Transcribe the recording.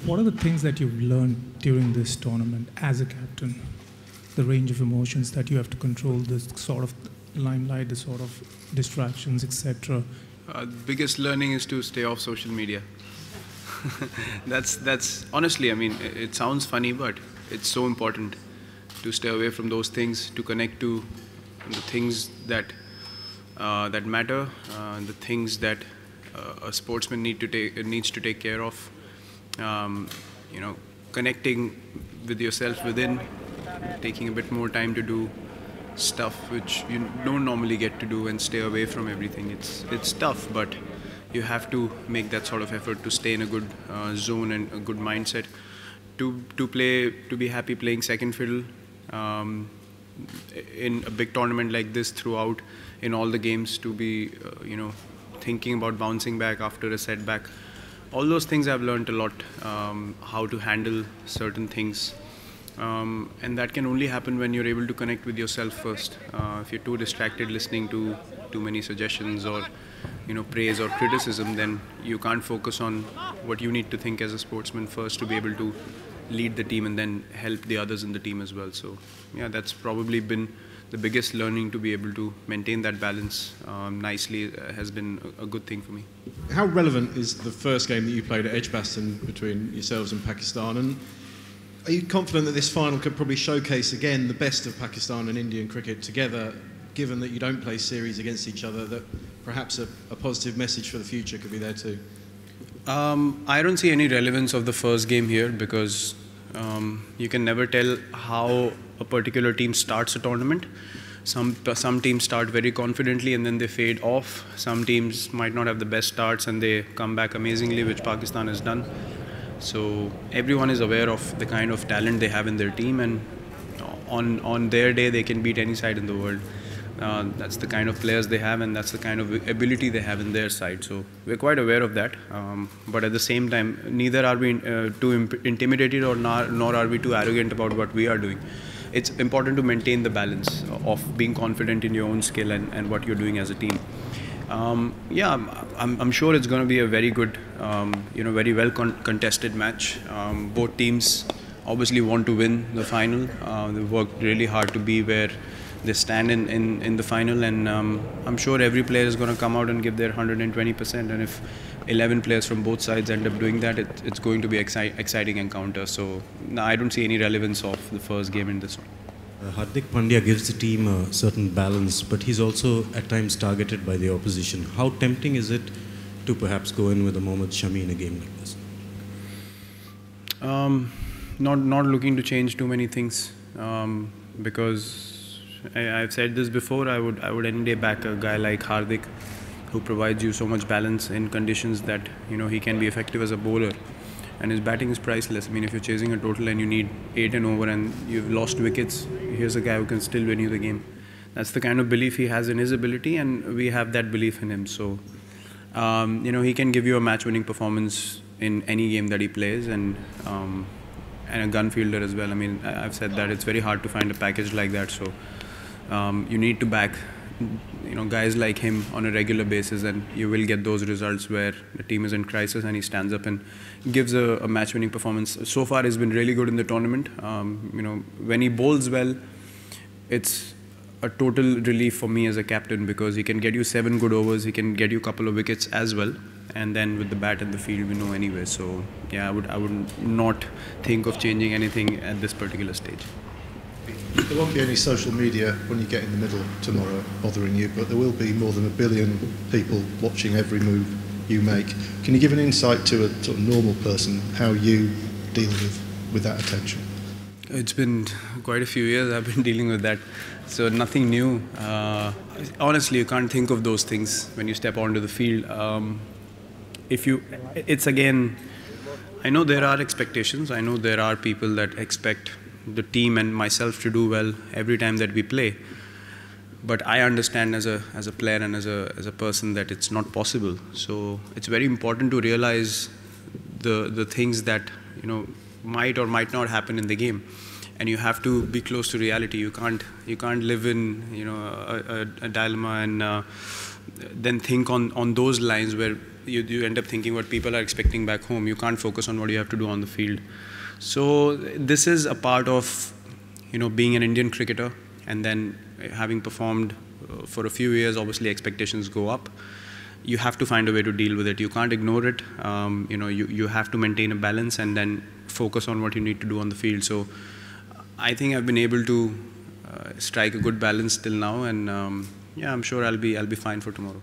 What are the things that you've learned during this tournament as a captain? The range of emotions that you have to control, this sort of limelight, the sort of distractions, etc. The biggest learning is to stay off social media. That's honestly, I mean, it sounds funny, but it's so important to stay away from those things, to connect to the things that that matter, the things that a sportsman needs to take care of. You know, connecting with yourself within, taking a bit more time to do stuff which you don't normally get to do, and stay away from everything. It's tough, but you have to make that sort of effort to stay in a good zone and a good mindset, to be happy playing second fiddle in a big tournament like this, throughout in all the games, to be you know, thinking about bouncing back after a setback. All those things I've learned a lot, how to handle certain things. And that can only happen when you're able to connect with yourself first. If you're too distracted listening to too many suggestions or, you know, praise or criticism, then you can't focus on what you need to think as a sportsman first, to be able to lead the team and then help the others in the team as well. So yeah, that's probably been the biggest learning, to be able to maintain that balance nicely has been a good thing for me. How relevant is the first game that you played at Edgbaston between yourselves and Pakistan? And are you confident that this final could probably showcase again the best of Pakistan and Indian cricket together, given that you don't play series against each other, that perhaps a positive message for the future could be there too? I don't see any relevance of the first game here, because you can never tell how a particular team starts a tournament. Some teams start very confidently and then they fade off. Some teams might not have the best starts and they come back amazingly, which Pakistan has done. So everyone is aware of the kind of talent they have in their team, and on their day they can beat any side in the world. That's the kind of players they have, and that's the kind of ability they have in their side. So we're quite aware of that. But at the same time, neither are we too intimidated, or nor are we too arrogant about what we are doing. It's important to maintain the balance of being confident in your own skill and what you're doing as a team. Yeah, I'm sure it's going to be a very good, you know, very well contested match. Both teams obviously want to win the final. They've worked really hard to be where they stand in the final, and I'm sure every player is going to come out and give their 120%. And if 11 players from both sides end up doing that, it's going to be exciting encounter. So no, I don't see any relevance of the first game in this one. Hardik Pandya gives the team a certain balance, but he's also at times targeted by the opposition. How tempting is it to perhaps go in with a Mohammed Shami in a game like this? Not looking to change too many things, because I've said this before. I would any day back a guy like Hardik, who provides you so much balance in conditions that, you know, he can be effective as a bowler. And his batting is priceless. I mean, if you're chasing a total and you need 8 and over and you've lost wickets, here's a guy who can still win you the game. That's the kind of belief he has in his ability, and we have that belief in him. So, you know, he can give you a match-winning performance in any game that he plays, and a gun fielder as well. I mean, I've said that it's very hard to find a package like that. So, you need to back, you know, guys like him on a regular basis, and you will get those results where the team is in crisis and he stands up and gives a match-winning performance. So far, he's been really good in the tournament. You know, when he bowls well, it's a total relief for me as a captain, because he can get you 7 good overs, he can get you a couple of wickets as well, and then with the bat in the field, we know anyway. So yeah, I would not think of changing anything at this particular stage. There won't be any social media when you get in the middle tomorrow bothering you, but there will be more than 1 billion people watching every move you make. Can you give an insight to a sort of normal person how you deal with that attention? It's been quite a few years I've been dealing with that, so nothing new. Honestly, you can't think of those things when you step onto the field. It's again, I know there are expectations. I know there are people that expect the team and myself to do well every time that we play. But I understand as a player and as a person that it's not possible. So it's very important to realize the things that, you know, might or might not happen in the game. and you have to be close to reality. You can't live in, you know, a dilemma and then think on those lines where you end up thinking what people are expecting back home. You can't focus on what you have to do on the field. So this is a part of, you know, being an Indian cricketer, and then having performed for a few years, obviously expectations go up. You have to find a way to deal with it. You can't ignore it. You know, you have to maintain a balance and then focus on what you need to do on the field. So I think I've been able to strike a good balance till now, and yeah, I'm sure I'll be fine for tomorrow.